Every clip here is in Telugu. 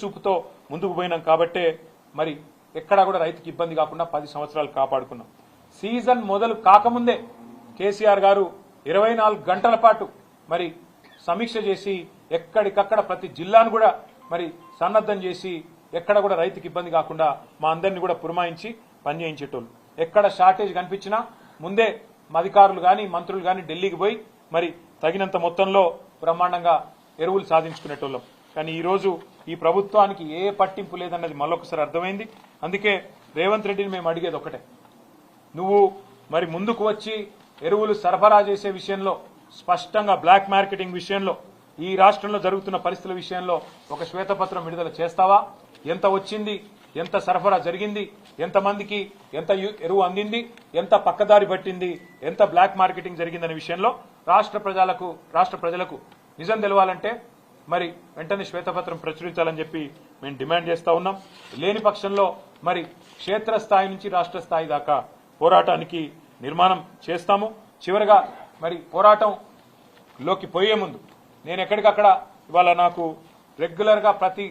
చూపుతో ముందుకు పోయినాం కాబట్టే మరి ఎక్కడా కూడా రైతుకి ఇబ్బంది కాకుండా 10 సంవత్సరాలు కాపాడుకున్నాం. సీజన్ మొదలు కాకముందే కేసీఆర్ గారు 24 గంటల పాటు మరి సమీక్ష చేసి ఎక్కడికక్కడ ప్రతి జిల్లాను కూడా మరి సన్నద్ధం చేసి ఎక్కడ కూడా రైతుకి ఇబ్బంది కాకుండా మా అందరినీ కూడా పురమాయించి పనిచేయించేటోళ్ళు. ఎక్కడ షార్టేజ్ కనిపించినా ముందే అధికారులు కానీ మంత్రులు కానీ ఢిల్లీకి పోయి మరి తగినంత మొత్తంలో బ్రహ్మాండంగా ఎరువులు సాధించుకునేటోళ్ళం. కానీ ఈరోజు ఈ ప్రభుత్వానికి ఏ పట్టింపు లేదన్నది మళ్ళొకసారి అర్థమైంది. అందుకే రేవంత్ రెడ్డిని మేము అడిగేది ఒకటే, నువ్వు మరి ముందుకు వచ్చి ఎరువులు సరఫరా చేసే విషయంలో స్పష్టంగా బ్లాక్ మార్కెటింగ్ విషయంలో ఈ రాష్ట్రంలో జరుగుతున్న పరిస్థితుల విషయంలో ఒక శ్వేతపత్రం విడుదల చేస్తావా? ఎంత వచ్చింది, ఎంత సరఫరా జరిగింది, ఎంతమందికి ఎంత ఎరువు అందింది, ఎంత పక్కదారి పట్టింది, ఎంత బ్లాక్ మార్కెటింగ్ జరిగిందనే విషయంలో రాష్ట్ర ప్రజలకు నిజం తెలవాలంటే మరి వెంటనే శ్వేతపత్రం ప్రచురించాలని చెప్పి మేము డిమాండ్ చేస్తా ఉన్నాం. లేని పక్షంలో మరి క్షేత్రస్థాయి నుంచి రాష్ట్ర స్థాయి దాకా పోరాటానికి నిర్మాణం చేస్తాము. చివరిగా మరి పోరాటంలోకి పోయే ముందు నేను ఎక్కడికక్కడ ఇవాళ నాకు రెగ్యులర్ గా ప్రతి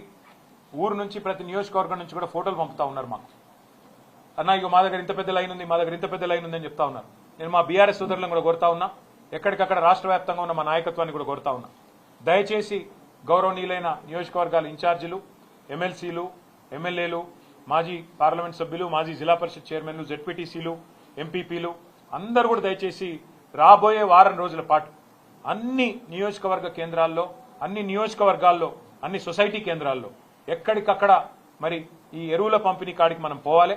ఊరు నుంచి ప్రతి నియోజకవర్గం నుంచి కూడా ఫోటోలు పంపుతా ఉన్నారు. మాకు అన్న ఇక మా దగ్గర ఇంత పెద్ద లైన్ ఉంది, మా దగ్గర ఇంత పెద్ద లైన్ ఉందని చెప్తా ఉన్నారు. నేను మా బీఆర్ఎస్ సోదరులను కూడా కోరుతా ఉన్నా, ఎక్కడికక్కడ రాష్ట్ర వ్యాప్తంగా ఉన్న మా నాయకత్వాన్ని కూడా కోరుతా ఉన్నా, దయచేసి గౌరవనీయులైన నియోజకవర్గాల ఇన్ఛార్జీలు, ఎమ్మెల్సీలు, ఎమ్మెల్యేలు, మాజీ పార్లమెంట్ సభ్యులు, మాజీ జిల్లా పరిషత్ చైర్మన్లు, జెడ్పీటీసీలు, ఎంపీపీలు అందరూ కూడా దయచేసి రాబోయే వారం రోజుల పాటు అన్ని నియోజకవర్గ కేంద్రాల్లో, అన్ని నియోజకవర్గాల్లో, అన్ని సొసైటీ కేంద్రాల్లో ఎక్కడికక్కడ మరి ఈ ఎరువుల పంపిణీ కాడికి మనం పోవాలి,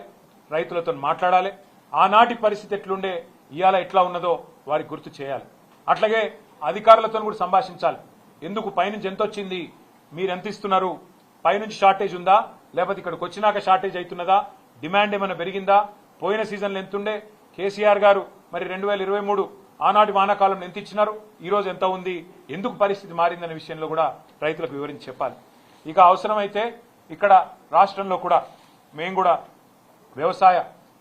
రైతులతో మాట్లాడాలి. ఆనాటి పరిస్థితి ఎట్లుండే ఇవాళ ఎట్లా ఉన్నదో వారికి గుర్తు చేయాలి. అట్లాగే అధికారులతో కూడా సంభాషించాలి. ఎందుకు పైనుంచి ఎంత వచ్చింది, మీరు ఎంత ఇస్తున్నారు, పైనుంచి షార్టేజ్ ఉందా, లేకపోతే ఇక్కడికి వచ్చినాక షార్టేజ్ అవుతున్నదా, డిమాండ్ ఏమైనా పెరిగిందా, పోయిన సీజన్లో ఎంతుండే, కేసీఆర్ గారు మరి 2023 ఆనాటి వానాకాలంలో ఎంత ఇచ్చినారు, ఈ రోజు ఎంత ఉంది, ఎందుకు పరిస్థితి మారిందనే విషయంలో కూడా రైతులకు వివరించి చెప్పాలి. ఇక అవసరమైతే ఇక్కడ రాష్ట్రంలో కూడా మేము కూడా వ్యవసాయ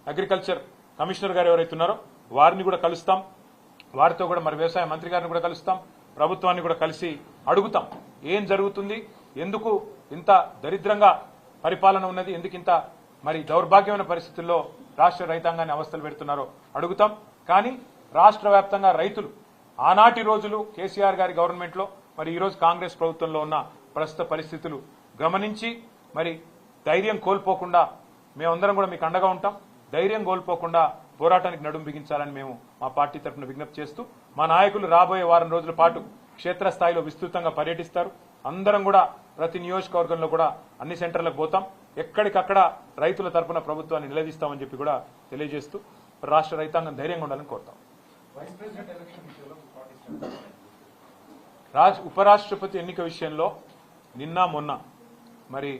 అగ్రికల్చర్ కమిషనర్ గారు ఎవరైతే ఉన్నారో వారిని కూడా కలుస్తాం, వారితో కూడా మరి వ్యవసాయ మంత్రి గారిని కూడా కలుస్తాం, ప్రభుత్వాన్ని కూడా కలిసి అడుగుతాం ఏం జరుగుతుంది, ఎందుకు ఇంత దరిద్రంగా పరిపాలన ఉన్నది, ఎందుకు ఇంత మరి దౌర్భాగ్యమైన పరిస్థితుల్లో రాష్ట్ర రైతాంగాన్ని అవస్థలు పెడుతున్నారో అడుగుతాం. కానీ రాష్ట్ర వ్యాప్తంగా రైతులు ఆనాటి రోజులు కేసీఆర్ గారి గవర్నమెంట్లో మరి ఈ రోజు కాంగ్రెస్ ప్రభుత్వంలో ఉన్న ప్రస్తుత పరిస్థితులు గమనించి మరి ధైర్యం కోల్పోకుండా మేమందరం కూడా మీకు అండగా ఉంటాం. ధైర్యం కోల్పోకుండా పోరాటానికి నడుం బిగించాలని మేము మా పార్టీ తరఫున విజ్ఞప్తి చేస్తూ, మా నాయకులు రాబోయే వారం రోజుల పాటు క్షేత్రస్థాయిలో విస్తృతంగా పర్యటిస్తారు. అందరం కూడా ప్రతి నియోజకవర్గంలో కూడా అన్ని సెంటర్లకు పోతాం, ఎక్కడికక్కడ రైతుల తరఫున ప్రభుత్వాన్ని నిలదీస్తామని చెప్పి కూడా తెలియజేస్తూ రాష్ట్ర రైతాంగం ధైర్యంగా ఉండాలని కోరుతాం. ఉపరాష్ట్రపతి ఎన్నిక విషయంలో నిన్న మొన్న మరి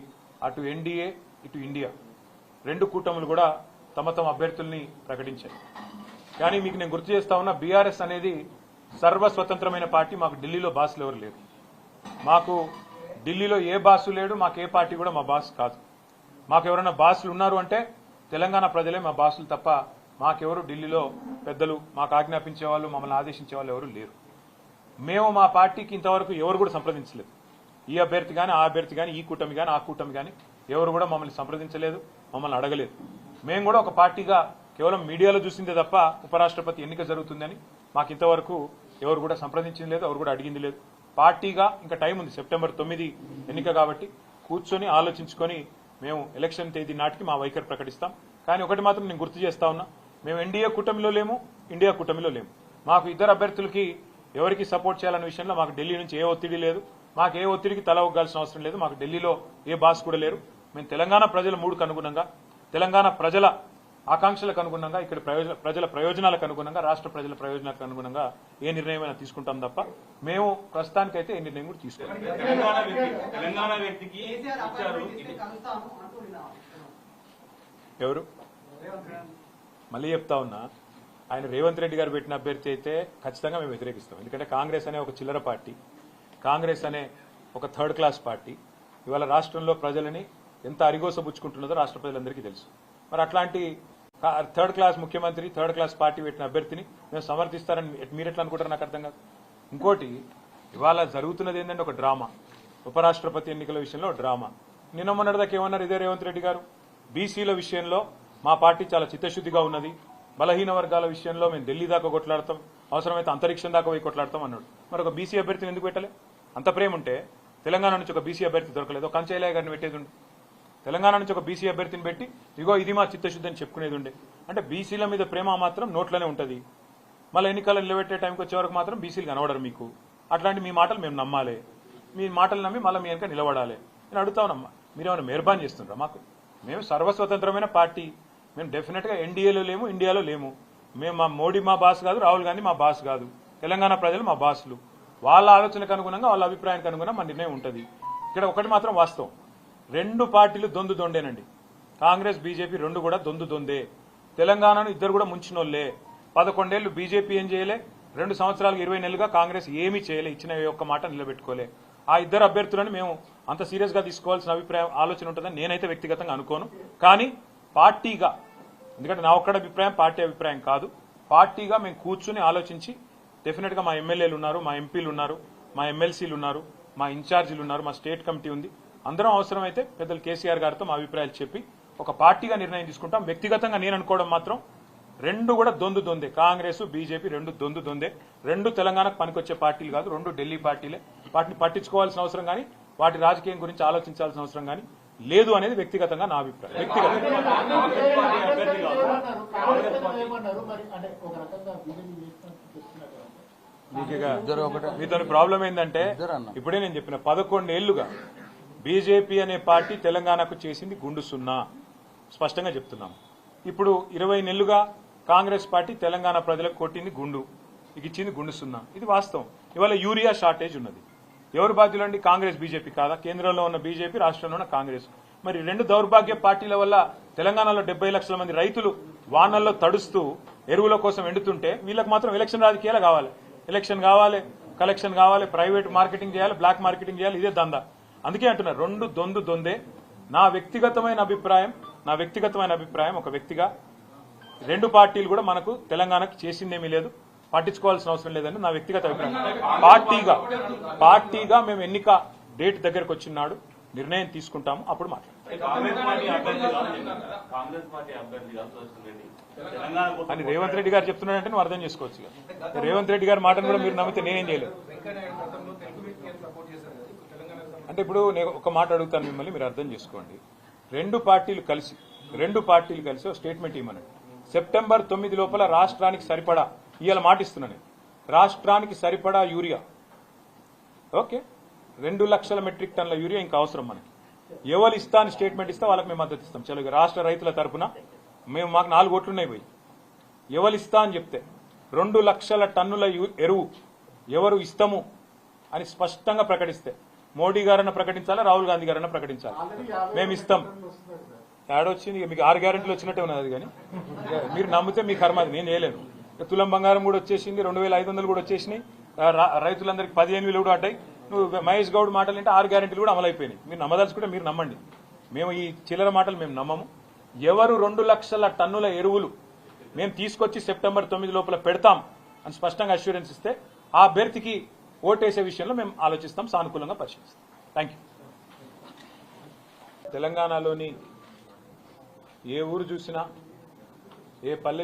అటు ఎన్డీఏ ఇటు ఇండియా రెండు కూటములు కూడా తమ అభ్యర్థుల్ని ప్రకటించాయి. కానీ మీకు నేను గుర్తు చేస్తా ఉన్నా, బీఆర్ఎస్ అనేది సర్వస్వతంత్రమైన పార్టీ. మాకు ఢిల్లీలో బాసులు ఎవరు లేరు, మాకు ఢిల్లీలో ఏ బాసు లేడు, మాకు ఏ పార్టీ కూడా మా బాస్ కాదు. మాకు ఎవరైనా బాసులు ఉన్నారు అంటే తెలంగాణ ప్రజలే మా బాసులు తప్ప మాకెవరు ఢిల్లీలో పెద్దలు మాకు ఆజ్ఞాపించే వాళ్ళు, మమ్మల్ని ఆదేశించే వాళ్ళు ఎవరు లేరు. మేము మా పార్టీకి ఇంతవరకు ఎవరు కూడా సంప్రదించలేదు. ఈ అభ్యర్థి కానీ ఆ అభ్యర్థి కానీ ఈ కూటమి కానీ ఆ కూటమి కానీ ఎవరు కూడా మమ్మల్ని సంప్రదించలేదు, మమ్మల్ని అడగలేదు. మేము కూడా ఒక పార్టీగా కేవలం మీడియాలో చూసిందే తప్ప ఉపరాష్ట్రపతి ఎన్నిక జరుగుతుందని మాకు ఇంతవరకు ఎవరు కూడా సంప్రదించింది లేదు, ఎవరు కూడా అడిగింది లేదు. పార్టీగా ఇంకా టైం ఉంది, సెప్టెంబర్ 9 ఎన్నిక కాబట్టి కూర్చొని ఆలోచించుకొని మేము ఎలక్షన్ తేదీ నాటికి మా వైఖరి ప్రకటిస్తాం. కానీ ఒకటి మాత్రం నేను గుర్తు చేస్తా ఉన్నా, మేము ఎన్డీఏ కూటమిలో లేము, ఇండియా కూటమిలో లేము. మాకు ఇద్దరు అభ్యర్థులకి ఎవరికి సపోర్ట్ చేయాలనే విషయంలో మాకు ఢిల్లీ నుంచి ఏ ఒత్తిడి లేదు, మాకు ఏ ఒత్తిడికి తల ఒగ్గాల్సిన అవసరం లేదు. మాకు ఢిల్లీలో ఏ బాస్ కూడా లేరు. మేము తెలంగాణ ప్రజల మూడుకు అనుగుణంగా, తెలంగాణ ప్రజల ఆకాంక్షలకు అనుగుణంగా, ఇక్కడ ప్రజల ప్రయోజనాలకు అనుగుణంగా, రాష్ట్ర ప్రజల ప్రయోజనాలకు అనుగుణంగా ఏ నిర్ణయమైనా తీసుకుంటాం తప్ప మేము ప్రస్తుతానికైతే ఏ నిర్ణయం కూడా తీసుకోవాలి. ఎవరు మళ్ళీ చెప్తా ఉన్నా, ఆయన రేవంత్ రెడ్డి గారు పెట్టిన అభ్యర్థి అయితే ఖచ్చితంగా మేము వ్యతిరేకిస్తాం. ఎందుకంటే కాంగ్రెస్ అనే ఒక చిల్లర పార్టీ, కాంగ్రెస్ అనే ఒక థర్డ్ క్లాస్ పార్టీ ఇవాళ రాష్ట్రంలో ప్రజలని ఎంత అరిగోసబుచ్చుకుంటున్నదో రాష్ట్ర ప్రజలందరికీ తెలుసు. మరి అట్లాంటి థర్డ్ క్లాస్ ముఖ్యమంత్రి, థర్డ్ క్లాస్ పార్టీ పెట్టిన అభ్యర్థిని మేము సమర్థిస్తారని మీరు ఎట్లా అనుకుంటారు నాకు అర్థం కాదు. ఇంకోటి ఇవాళ జరుగుతున్నది ఏంటంటే ఒక డ్రామా, ఉపరాష్ట్రపతి ఎన్నికల విషయంలో డ్రామా. నిన్న మొన్నటిదాకా ఏమన్నారు ఇదే రేవంత్ రెడ్డి గారు, బీసీల విషయంలో మా పార్టీ చాలా చిత్తశుద్ధిగా ఉన్నది, బలహీన వర్గాల విషయంలో మేము ఢిల్లీ దాకా కొట్లాడతాం, అవసరమైతే అంతరిక్షం దాకా పోయి కొట్లాడతాం అన్నాడు. మరి ఒక బీసీ అభ్యర్థిని ఎందుకు పెట్టలే? అంత ప్రేమ ఉంటే తెలంగాణ నుంచి ఒక బీసీ అభ్యర్థి దొరకలేదు, కంచైలయ్య గారిని పెట్టేది ఉండే. తెలంగాణ నుంచి ఒక బీసీ అభ్యర్థిని పెట్టి ఇగో ఇది మా చిత్తశుద్ధి అని చెప్పుకునేది ఉండే. అంటే బీసీల మీద ప్రేమ మాత్రం నోట్లోనే ఉంటుంది. మళ్ళీ ఎన్నికలు నిలబెట్టే టైంకి వచ్చే వరకు మాత్రం బీసీలు కనబడరు మీకు. అట్లాంటి మీ మాటలు మేము నమ్మాలి, మీ మాటలు నమ్మి మళ్ళీ మీ వెనక నిలబడాలి. నేను అడుగుతానమ్మా, మీరేమైనా మెహర్బాన్ చేస్తుండ్రా మాకు? మేము సర్వస్వతంత్రమైన పార్టీ, మేము డెఫినెట్గా ఎన్డీఏలో లేము, ఇండియాలో లేము. మేము మా మోడీ మా బాస్ కాదు, రాహుల్ గాంధీ మా బాస్ కాదు, తెలంగాణ ప్రజలు మా బాసులు. వాళ్ళ ఆలోచనకు అనుగుణంగా వాళ్ళ అభిప్రాయానికి అనుగుణంగా మా నిర్ణయం ఉంటుంది. ఇక్కడ ఒకటి మాత్రం వాస్తవం, రెండు పార్టీలు దొందు దొండేనండి. కాంగ్రెస్ బీజేపీ రెండు కూడా దొందు దొందే. తెలంగాణను ఇద్దరు కూడా ముంచినోళ్లే. 11 ఏళ్లు బీజేపీ ఏం చేయలే, 2 సంవత్సరాలకు 20 నెలలుగా కాంగ్రెస్ ఏమీ చేయలే, ఇచ్చిన ఒక్క మాట నిలబెట్టుకోలే. ఆ ఇద్దరు అభ్యర్థులను మేము అంత సీరియస్ గా తీసుకోవాల్సిన అభిప్రాయం ఆలోచన ఉంటుందని నేనైతే వ్యక్తిగతంగా అనుకోను. కానీ పార్టీగా, ఎందుకంటే నా ఒక్కడ అభిప్రాయం పార్టీ అభిప్రాయం కాదు, పార్టీగా మేము కూర్చుని ఆలోచించి డెఫినెట్ గా మా ఎమ్మెల్యేలు ఉన్నారు, మా ఎంపీలు ఉన్నారు, మా ఎమ్మెల్సీలు ఉన్నారు, మా ఇన్ఛార్జీలు ఉన్నారు, మా స్టేట్ కమిటీ ఉంది, అందరం అవసరమైతే పెద్దలు కేసీఆర్ గారితో మా అభిప్రాయాలు చెప్పి ఒక పార్టీగా నిర్ణయం తీసుకుంటాం. వ్యక్తిగతంగా నేను అనుకోవడం మాత్రం రెండు కూడా దొందు దొందే. కాంగ్రెస్ బీజేపీ రెండు దొందు దొందే. రెండు తెలంగాణకు పనికొచ్చే పార్టీలు కాదు, రెండు ఢిల్లీ పార్టీలే. వాటిని పట్టించుకోవాల్సిన అవసరం కానీ వాటి రాజకీయం గురించి ఆలోచించాల్సిన అవసరం కానీ లేదు అనేది వ్యక్తిగతంగా నా అభిప్రాయం. మీతో ప్రాబ్లం ఏంటంటే ఇప్పుడే నేను చెప్పిన 11 ఏళ్లుగా బీజేపీ అనే పార్టీ తెలంగాణకు చేసింది గుండు సున్నా, స్పష్టంగా చెప్తున్నాం. ఇప్పుడు 20 నెలలుగా కాంగ్రెస్ పార్టీ తెలంగాణ ప్రజలకు కొట్టింది గుండు, ఇచ్చింది గుండు సున్నా. ఇది వాస్తవం. ఇవాళ యూరియా షార్టేజ్ ఉన్నది. ఎవరు బాధ్యులండి? కాంగ్రెస్ బీజేపీ కాదా? కేంద్రంలో ఉన్న బీజేపీ, రాష్ట్రంలో ఉన్న కాంగ్రెస్. మరి రెండు దౌర్భాగ్య పార్టీల వల్ల తెలంగాణలో 70 లక్షల మంది రైతులు వానల్లో తడుస్తూ ఎరువుల కోసం ఎండుతుంటే వీళ్ళకి మాత్రం ఎలక్షన్ రాజకీయాలు కావాలి. ఎలక్షన్ కావాలి, కలెక్షన్ కావాలి, ప్రైవేట్ మార్కెటింగ్ చేయాలి, బ్లాక్ మార్కెటింగ్ చేయాలి, ఇదే దందా. అందుకే అంటున్నారు రెండు దొందు దొందే. నా వ్యక్తిగతమైన అభిప్రాయం ఒక వ్యక్తిగా రెండు పార్టీలు కూడా మనకు తెలంగాణకు చేసిందేమీ లేదు, పట్టించుకోవాల్సిన అవసరం లేదని నా వ్యక్తిగత అభిప్రాయం. పార్టీగా మేము ఎన్నిక డేట్ దగ్గరకు వచ్చినాడు నిర్ణయం తీసుకుంటాము, అప్పుడు మాట్లాడతాం. అని రేవంత్ రెడ్డి గారు చెప్తున్నాడంటే నువ్వు అర్థం చేసుకోవచ్చు. రేవంత్ రెడ్డి గారి మాటను కూడా మీరు నమ్మితే నేనేం చేయలేదు. అంటే ఇప్పుడు నేను ఒక మాట అడుగుతాను మిమ్మల్ని, మీరు అర్థం చేసుకోండి. రెండు పార్టీలు కలిసి ఒక స్టేట్మెంట్ ఇవ్వమనండి. సెప్టెంబర్ 9 లోపల రాష్ట్రానికి సరిపడా, ఇవాళ మాటిస్తున్నాను, రాష్ట్రానికి సరిపడా యూరియా, ఓకే, 2 లక్షల మెట్రిక్ టన్నుల యూరియా ఇంకా అవసరం మనకి. ఎవరు ఇస్తా అని స్టేట్మెంట్ ఇస్తే వాళ్ళకి మేము మద్దతు ఇస్తాం. చలో రాష్ట్ర రైతుల తరఫున మాకు 4 ఓట్లున్నాయి పోయి, ఎవరు ఇస్తా అని చెప్తే 2 లక్షల టన్నుల ఎరువు ఎవరు ఇస్తాము అని స్పష్టంగా ప్రకటిస్తే, మోడీ గారన్నా ప్రకటించాలా, రాహుల్ గాంధీ గారన్నా ప్రకటించాలి, మేము ఇస్తాం. ఏడొచ్చింది మీకు 6 గ్యారెంటీలు వచ్చినట్టే ఉన్నది. కానీ మీరు నమ్మితే మీ కర్మ, అది నేను చేయలేను. తులం బంగారం కూడా వచ్చేసింది, 2500 కూడా వచ్చేసినాయి, రైతులందరికీ 15,000 కూడా అడ్డాయి. నువ్వు మహేష్ గౌడ్ మాటలు అంటే 6 గ్యారెంటీలు కూడా అమలైపోయినాయి. మీరు నమ్మదలుచుకుంటే మీరు నమ్మండి, మేము ఈ చిల్లర మాటలు మేము నమ్మము. ఎవరు 2 లక్షల టన్నుల ఎరువులు మేము తీసుకొచ్చి సెప్టెంబర్ 9 లోపల పెడతాం అని స్పష్టంగా అష్యూరెన్స్ ఇస్తే ఆ అభ్యర్థికి ఓటేసే విషయంలో మేము ఆలోచిస్తాం, సానుకూలంగా పరిశీలిస్తాం. Thank you. తెలంగాణలోని ఏ ఊరు చూసినా, ఏ పల్లె